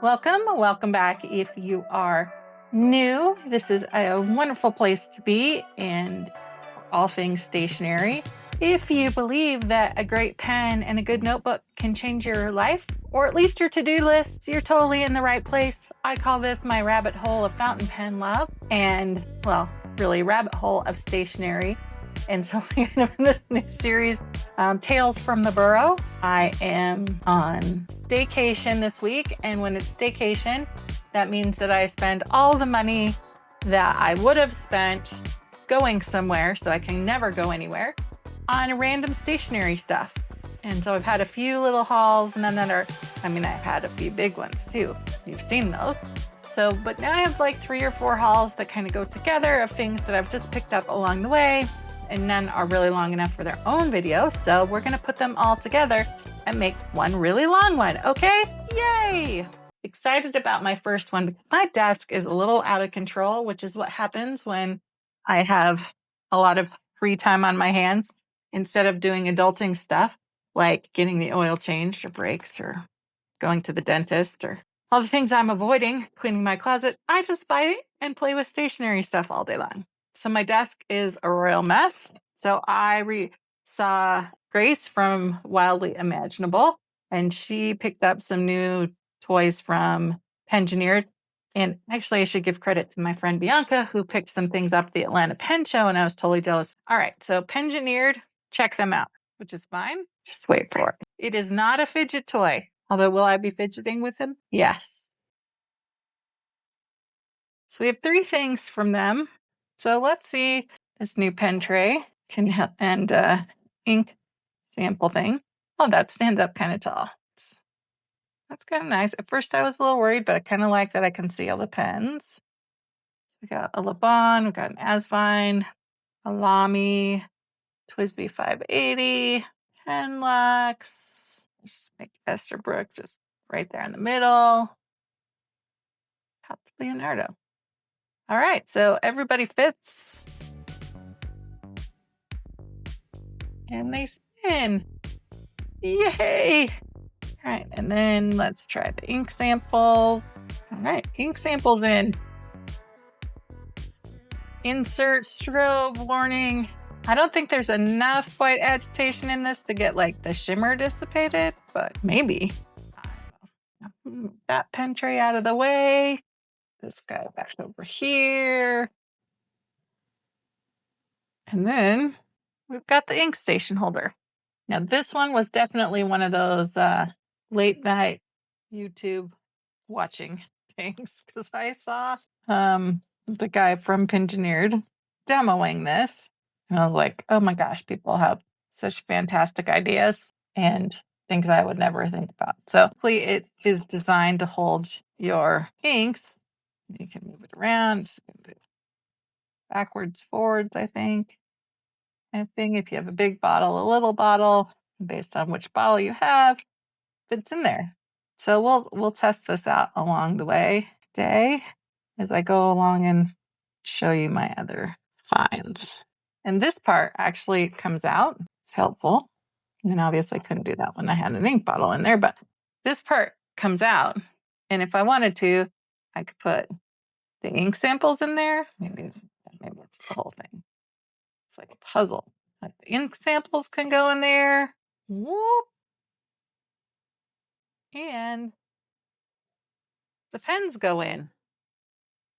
Welcome back. If you are new, this is a wonderful place to be and for all things stationery. If you believe that a great pen and a good notebook can change your life, or at least your to-do list, you're totally in the right place. I call this my rabbit hole of fountain pen love and, well, really rabbit hole of stationery. And so we're in this new series, Tales from the Burrow. I am on staycation this week, and when it's staycation, that means that I spend all the money that I would have spent going somewhere, so I can never go anywhere, on random stationery stuff. And so I've had a few little hauls, and then I've had a few big ones too. You've seen those. So, but now I have like 3 or 4 hauls that kind of go together of things that I've just picked up along the way, and none are really long enough for their own video. So we're gonna put them all together and make one really long one, okay? Yay! Excited about my first one because my desk is a little out of control, which is what happens when I have a lot of free time on my hands. Instead of doing adulting stuff, like getting the oil changed or brakes or going to the dentist or all the things I'm avoiding, cleaning my closet, I just buy and play with stationery stuff all day long. So my desk is a royal mess. So I saw Grace from Wildly Imaginable, and she picked up some new toys from Pengineered. And actually, I should give credit to my friend Bianca, who picked some things up at the Atlanta Pen Show, and I was totally jealous. All right, so Pengineered, check them out, which is fine. Just wait for it. It is not a fidget toy, although will I be fidgeting with him? Yes. So we have 3 things from them. So let's see this new pen tray and ink sample thing. Oh, that stands up kind of tall. That's kind of nice. At first I was a little worried, but I kind of like that I can see all the pens. We got a Le Bon, we got an Asvine, a Lamy, Twisby 580, Penlux. Just make Esterbrook just right there in the middle. Got the Leonardo. All right, so everybody fits. And they spin. Yay! All right, and then let's try the ink sample. All right, ink sample's in. Insert strobe warning. I don't think there's enough white agitation in this to get like the shimmer dissipated, but maybe. I don't know. Move that pen tray out of the way. This guy back over here. And then we've got the ink station holder. Now, this one was definitely one of those late night YouTube watching things because I saw the guy from Pengineered demoing this. And I was like, oh my gosh, people have such fantastic ideas and things I would never think about. So hopefully it is designed to hold your inks. You can move it around, just backwards, forwards, I think. Anything, if you have a big bottle, a little bottle, based on which bottle you have, fits in there. So we'll test this out along the way today as I go along and show you my other finds. And this part actually comes out. It's helpful. And obviously I couldn't do that when I had an ink bottle in there, but this part comes out. And if I wanted to, I could put the ink samples in there. Maybe it's the whole thing. It's like a puzzle. Like the ink samples can go in there. Whoop. And the pens go in.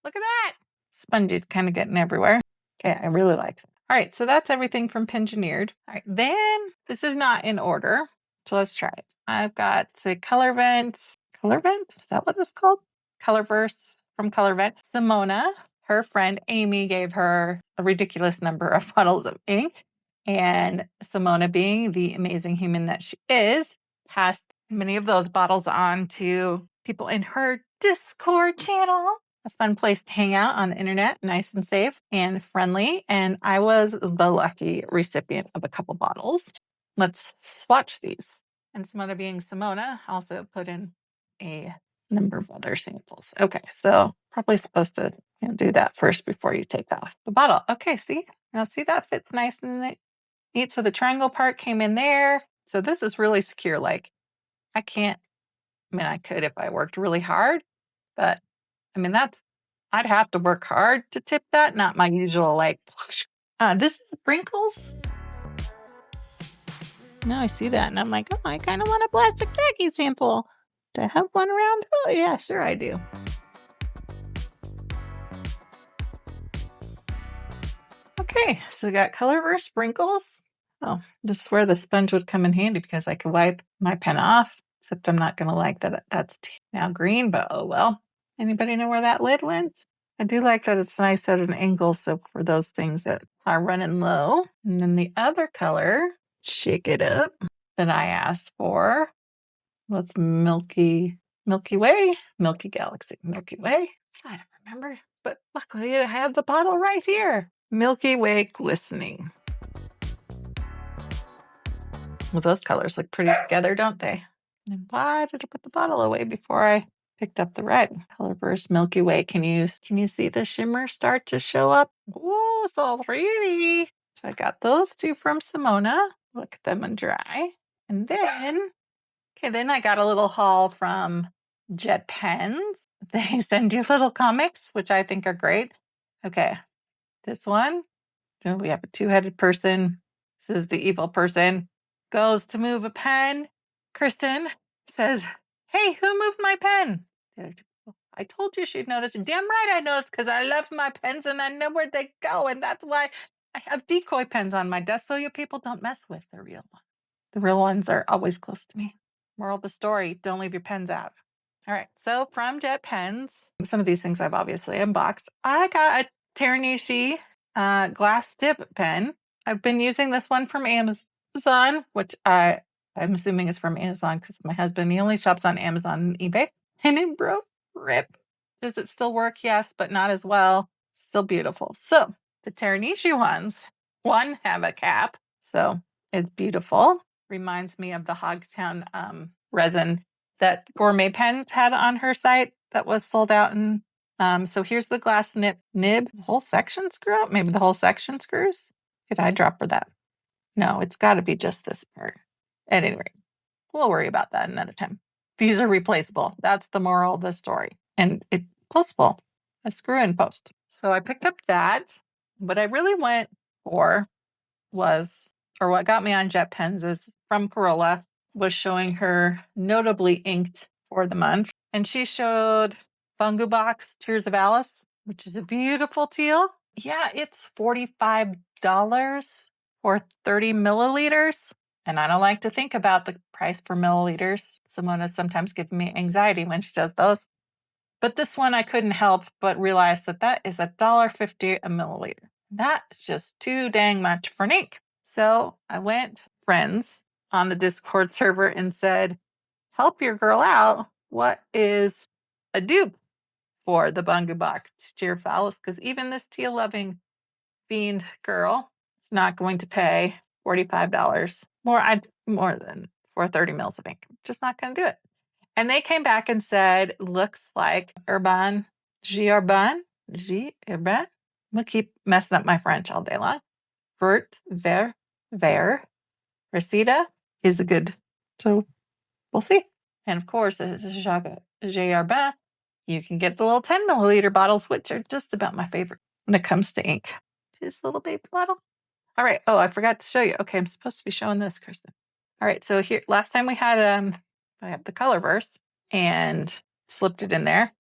Look at that. Spongy's kind of getting everywhere. Okay, I really like it. All right, so that's everything from Pengineered. All right, then this is not in order. So let's try it. I've got, say, Colorvent. Colorvent? Is that what it's called? Colorverse from Colorvent. Simona, her friend Amy gave her a ridiculous number of bottles of ink. And Simona, being the amazing human that she is, passed many of those bottles on to people in her Discord channel. A fun place to hang out on the internet, nice and safe and friendly. And I was the lucky recipient of a couple bottles. Let's swatch these. And Simona, being Simona, also put in a number of other samples. Okay, so probably supposed to do that first before you take off the bottle. Okay, see? Now see, that fits nice and neat. So the triangle part came in there. So this is really secure. Like I can't I mean, I could if I worked really hard, but I mean, I'd have to work hard to tip that, not my usual like. This is Brinicles. Now I see that and I'm like, oh, I kind of want a plastic tacky sample. Do I have one around? Oh, yeah, sure I do. Okay, so we got Colorverse Brinicles. Oh, this is where the sponge would come in handy because I could wipe my pen off, except I'm not going to like that that's now green, but oh well. Anybody know where that lid went? I do like that it's nice at an angle, so for those things that are running low. And then the other color, shake it up, that I asked for was Milky Way, Milky Galaxy, Milky Way. I don't remember, but luckily I have the bottle right here. Milky Way glistening. Well, those colors look pretty together, don't they? And why did I put the bottle away before I picked up the red? Colorverse Milky Way. Can you see the shimmer start to show up? Whoa, so pretty. So I got those two from Simona. Look at them and dry. And then, then I got a little haul from Jet Pens. They send you little comics, which I think are great. Okay, this one, we have a two-headed person. This is the evil person. Goes to move a pen. Kristen says, hey, who moved my pen? I told you she'd notice. Damn right I noticed because I love my pens and I know where they go. And that's why I have decoy pens on my desk so you people don't mess with the real one. The real ones are always close to me. Moral of the story, don't leave your pens out. All right, so from Jet Pens, some of these things I've obviously unboxed. I got a Teranishi glass dip pen. I've been using this one from Amazon, which I'm assuming is from Amazon because my husband, he only shops on Amazon and eBay. And it broke. Rip. Does it still work? Yes, but not as well. Still beautiful. So the Teranishi ones, one have a cap. So it's beautiful. Reminds me of the Hogtown resin that Gourmet Pens had on her site that was sold out. And so here's the glass nib. The whole section screw up? Maybe the whole section screws? Did I drop for that? No, it's got to be just this part. At any rate, we'll worry about that another time. These are replaceable. That's the moral of the story. And it's postable. A screw in post. So I picked up that. What I really went for was, or what got me on Jet Pens is from Corolla, was showing her notably inked for the month. And she showed Fungu Box Tears of Alice, which is a beautiful teal. Yeah, it's $45 for 30 milliliters. And I don't like to think about the price per milliliters. Simona's sometimes giving me anxiety when she does those. But this one I couldn't help but realize that is $1.50 a milliliter. That is just too dang much for an ink. So I went friends on the Discord server and said, help your girl out. What is a dupe for the Bungu Box Tear of Alice? Because even this teal loving fiend girl is not going to pay $45 more than for 30 mils of ink. Just not going to do it. And they came back and said, looks like Urban, G Urban. I'm going to keep messing up my French all day long. Vert, ver, Resita is a good. So we'll see. And of course, as G Urban, you can get the little 10 milliliter bottles, which are just about my favorite when it comes to ink. This little baby bottle. All right. Oh, I forgot to show you. Okay, I'm supposed to be showing this, Kristen. All right. So here, last time we had I have the Colorverse and slipped it in there.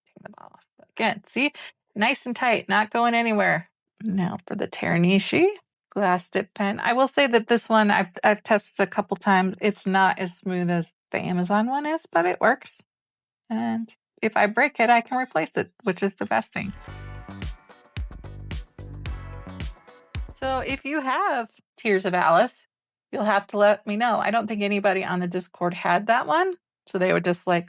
Take the bottle off. Again, see, nice and tight, not going anywhere. Now for the Teranishi glass dip pen. I will say that this one I've tested a couple times. It's not as smooth as the Amazon one is, but it works. And if I break it, I can replace it, which is the best thing. So if you have Tears of Alice, you'll have to let me know. I don't think anybody on the Discord had that one. So they would just like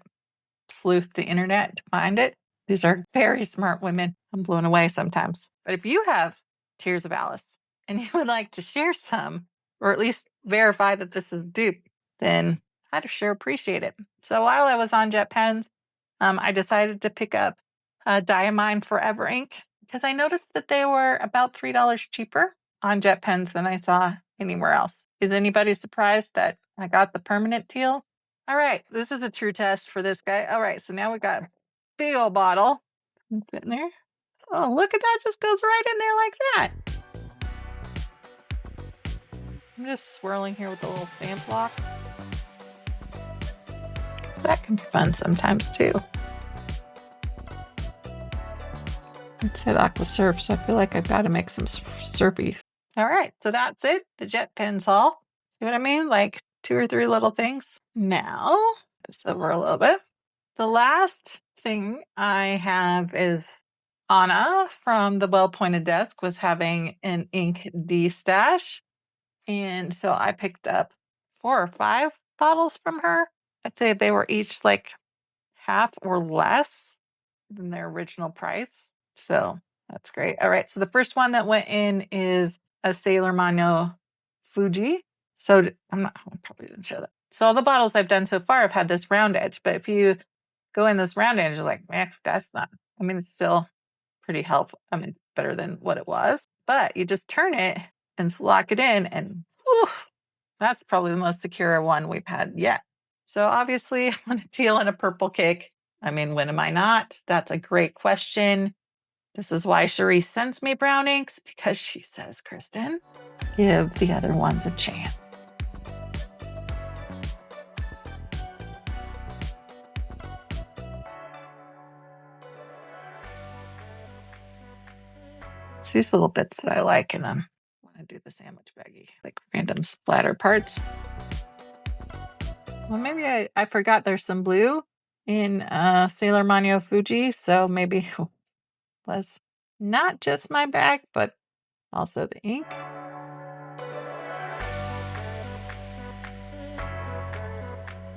sleuth the internet to find it. These are very smart women. I'm blown away sometimes. But if you have Tears of Alice and you would like to share some, or at least verify that this is dupe, then I'd sure appreciate it. So while I was on Jet Pens, I decided to pick up Diamine Forever Ink because I noticed that they were about $3 cheaper on Jet Pens than I saw anywhere else. Is anybody surprised that I got the permanent teal. All right, this is a true test for this guy. All right, so now we got a big old bottle. Fit in there. Oh, look at that, just goes right in there like that. I'm just swirling here with a little stamp block. That can be fun sometimes too. It's hit aqua surf, so I feel like I've got to make some surfy. All right, so that's it. The jet pens haul. See what I mean? Like 2 or 3 little things. Now, this over a little bit. The last thing I have is Anna from the Well Pointed Desk was having an ink de-stash. And so I picked up 4 or 5 bottles from her. I'd say they were each like half or less than their original price. So that's great. All right. So the first one that went in is a Sailor Manyo Fuji. So I probably didn't show that. So all the bottles I've done so far have had this round edge, but if you go in this round edge, you're like, man, that's not, I mean, it's still pretty helpful. I mean, better than what it was, but you just turn it and lock it in and whew, that's probably the most secure one we've had yet. So obviously I'm on a teal and a purple kick. I mean, when am I not? That's a great question. This is why Cherie sends me brown inks, because she says, Kristen, give the other ones a chance. It's these little bits that I like, and then I want to do the sandwich baggie, like random splatter parts. Well, maybe I forgot there's some blue in Sailor Manyo Fuji, so maybe it was not just my bag, but also the ink.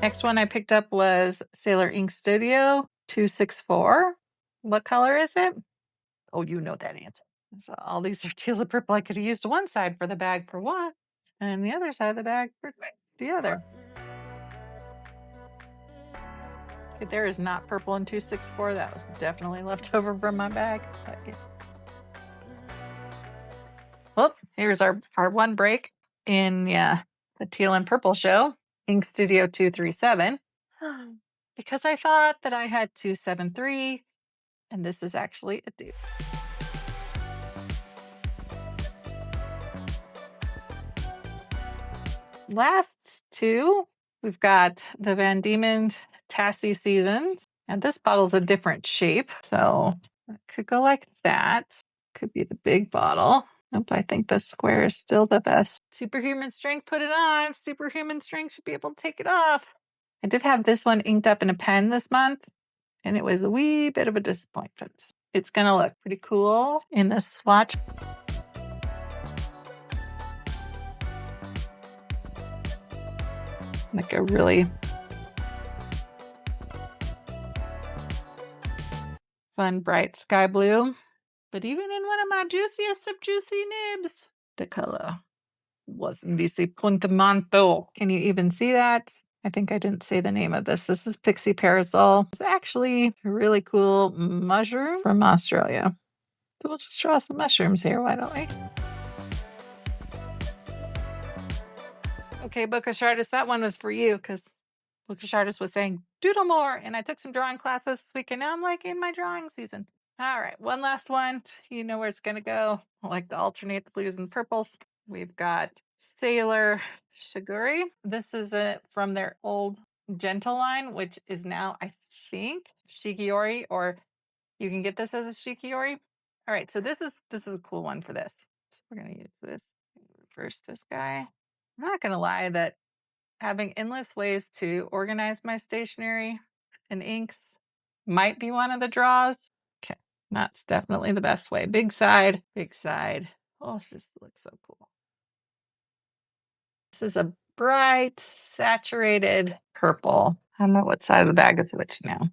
Next one I picked up was Sailor Ink Studio 264. What color is it? Oh, you know that answer. So all these are teals and purple. I could have used one side for the bag for one, and the other side of the bag for the other. Okay, there is not purple in 264. That was definitely left over from my bag. But yeah. Well, here's our one break in the teal and purple show, Ink Studio 237. Because I thought that I had 273, and this is actually a dupe. Last two, we've got the Van Dieman Tassie Season, and this bottle's a different shape, so it could go like that. Could be the big bottle. Nope, I think the square is still the best. Superhuman strength, put it on. Superhuman strength should be able to take it off. I did have this one inked up in a pen this month, and it was a wee bit of a disappointment. It's gonna look pretty cool in the swatch. Like a really fun, bright sky blue. But even in one of my juiciest of juicy nibs, the color wasn't disappointmento. Can you even see that? I think I didn't say the name of this. This is Pixie Parosol. It's actually a really cool mushroom from Australia. So we'll just draw some mushrooms here, why don't we? Okay, Bookish Artist, that one was for you because Bookish Artist was saying, doodle more. And I took some drawing classes this week, and now I'm like in my drawing season. All right, one last one. You know where it's going to go. I like to alternate the blues and purples. We've got Sailor Shigure. This is from their old Gentle line, which is now, I think, Shigure, or you can get this as a Shigure. All right, so this is a cool one for this. So we're going to use this. Reverse this guy. I'm not going to lie that having endless ways to organize my stationery and inks might be one of the draws. Okay, that's definitely the best way. Big side, big side. Oh, it just looks so cool. This is a bright, saturated purple. I don't know what side of the bag is which now.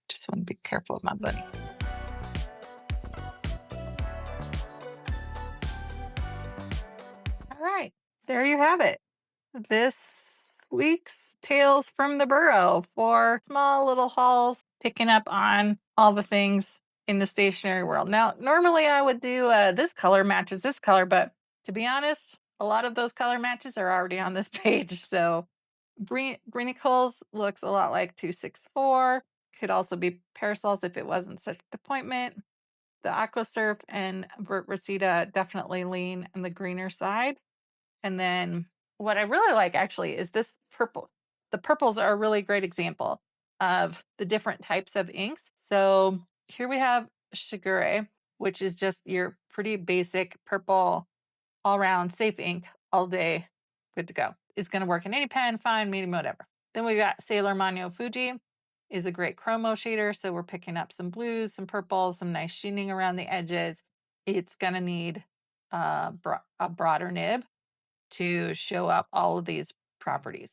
Just want to be careful with my bunny. All right, there you have it. This week's Tales from the Burrow, for small little hauls, picking up on all the things in the stationery world. Now, normally I would do this color matches this color, but to be honest, a lot of those color matches are already on this page. So Brinicles looks a lot like 264. Could also be Parasols if it wasn't such a disappointment. The Aquasurf and Reseda definitely lean on the greener side. And then what I really like actually is this purple. The purples are a really great example of the different types of inks. So here we have Shigure, which is just your pretty basic purple all around safe ink all day, good to go. It's going to work in any pen, fine, medium, whatever. Then we got Sailor Manyo Fuji is a great chromo shader. So we're picking up some blues, some purples, some nice sheening around the edges. It's going to need a broader nib to show up all of these properties.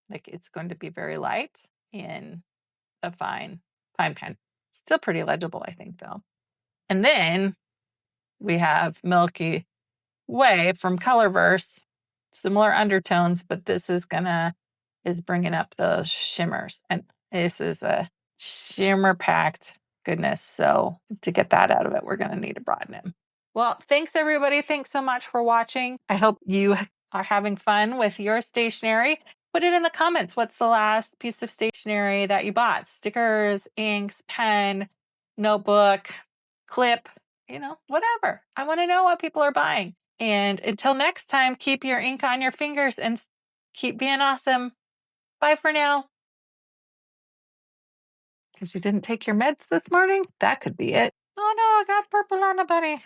Like it's going to be very light in a fine pen. Still pretty legible, I think, though. And then we have Milky Way from Colorverse, similar undertones, but this is bringing up those shimmers, and this is a shimmer packed goodness. So to get that out of it, we're going to need to broaden it. Well, thanks everybody. Thanks so much for watching. I hope you are having fun with your stationery. Put it in the comments. What's the last piece of stationery that you bought? Stickers, inks, pen, notebook, clip, whatever. I want to know what people are buying. And until next time, keep your ink on your fingers and keep being awesome. Bye for now. Because you didn't take your meds this morning? That could be it. Oh no, I got purple on the bunny.